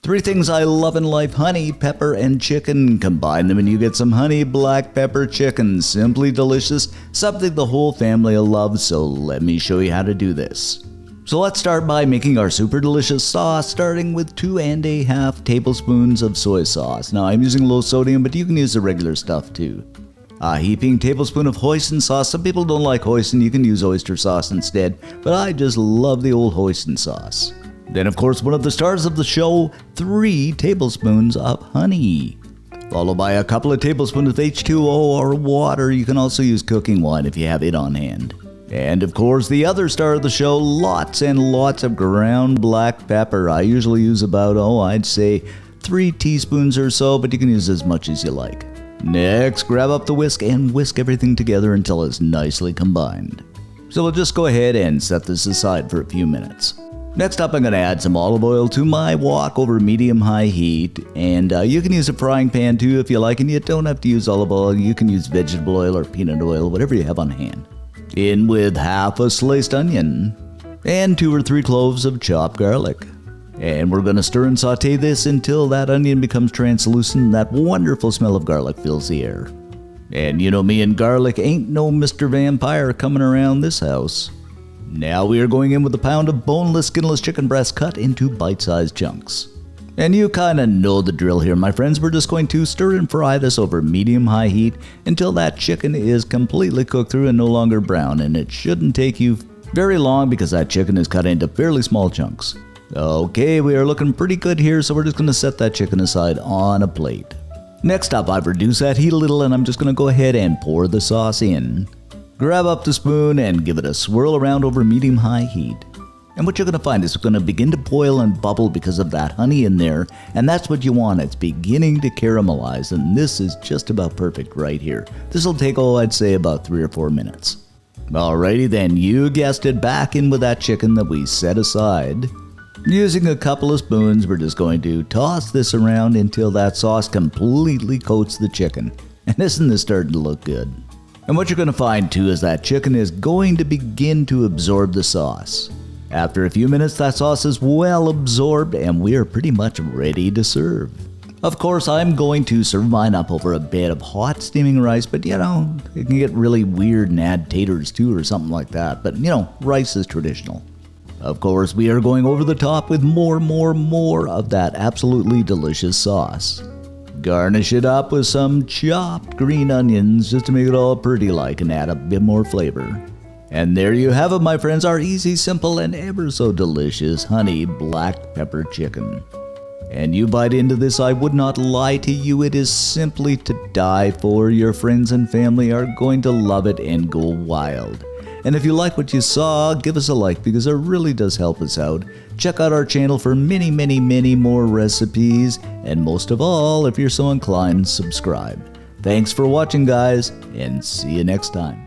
Three things I love in life: honey, pepper, and chicken. Combine them and you get some honey black pepper chicken. Simply delicious, something the whole family will love, so let me show you how to do this. So let's start by making our super delicious sauce, starting with 2½ tablespoons of soy sauce. Now I'm using low sodium, but you can use the regular stuff too. A heaping tablespoon of hoisin sauce. Some people don't like hoisin, you can use oyster sauce instead, but I just love the old hoisin sauce. Then of course one of the stars of the show, 3 tablespoons of honey. Followed by a couple of tablespoons of H2O or water. You can also use cooking wine if you have it on hand. And of course the other star of the show, lots and lots of ground black pepper. I usually use about, I'd say 3 teaspoons or so, but you can use as much as you like. Next, grab up the whisk and whisk everything together until it's nicely combined. So we'll just go ahead and set this aside for a few minutes. Next up, I'm going to add some olive oil to my wok over medium-high heat, and you can use a frying pan too if you like, and you don't have to use olive oil. You can use vegetable oil or peanut oil, whatever you have on hand. In with half a sliced onion and 2 or 3 cloves of chopped garlic. And we're going to stir and saute this until that onion becomes translucent and that wonderful smell of garlic fills the air. And you know me and garlic, ain't no Mr. Vampire coming around this house. Now we are going in with a pound of boneless, skinless chicken breast cut into bite-sized chunks. And you kind of know the drill here, my friends. We're just going to stir and fry this over medium-high heat until that chicken is completely cooked through and no longer brown. And it shouldn't take you very long because that chicken is cut into fairly small chunks. Okay, we are looking pretty good here, so we're just going to set that chicken aside on a plate. Next up, I've reduced that heat a little and I'm just going to go ahead and pour the sauce in. Grab up the spoon and give it a swirl around over medium-high heat. And what you're going to find is it's going to begin to boil and bubble because of that honey in there, and that's what you want. It's beginning to caramelize, and this is just about perfect right here. This will take, I'd say about 3 or 4 minutes. Alrighty then, you guessed it, back in with that chicken that we set aside. Using a couple of spoons, we're just going to toss this around until that sauce completely coats the chicken. And isn't this starting to look good? And what you're going to find too is that chicken is going to begin to absorb the sauce. After a few minutes, that sauce is well absorbed and we are pretty much ready to serve. Of course, I'm going to serve mine up over a bed of hot steaming rice, but you know, it can get really weird and add taters too or something like that. But you know, rice is traditional. Of course, we are going over the top with more of that absolutely delicious sauce. Garnish it up with some chopped green onions just to make it all pretty like and add a bit more flavor. And there you have it, my friends, our easy, simple, and ever so delicious honey black pepper chicken. And you bite into this, I would not lie to you, it is simply to die for. Your friends and family are going to love it and go wild. And if you like what you saw, give us a like because it really does help us out. Check out our channel for many more recipes. And most of all, if you're so inclined, subscribe. Thanks for watching, guys, and see you next time.